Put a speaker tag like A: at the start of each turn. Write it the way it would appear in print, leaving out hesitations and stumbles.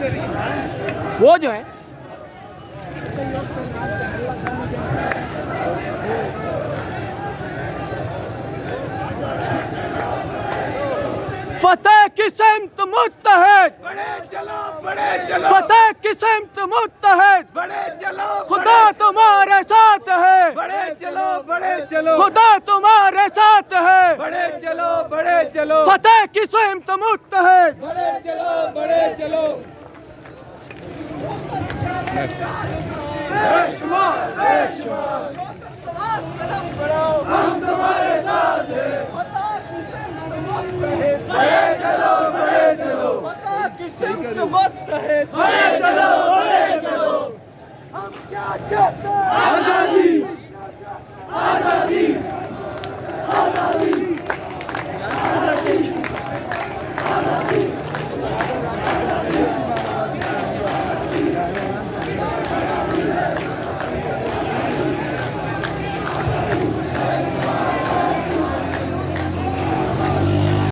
A: वो जो है फतेह की सिमत मुत्तहिद, फतेह की सिमत मुत्तहिद, खुदा तुम्हारे साथ है, खुदा तुम्हारे साथ है, फतेह की सिमत मुत्तहिद। हम तुम्हारे साथ हैं, बड़े चलो फतेह की सिमत मुत्तहिद, बड़े चलो हम क्या चाहते हैं? आजादी, आजादी, आजादी।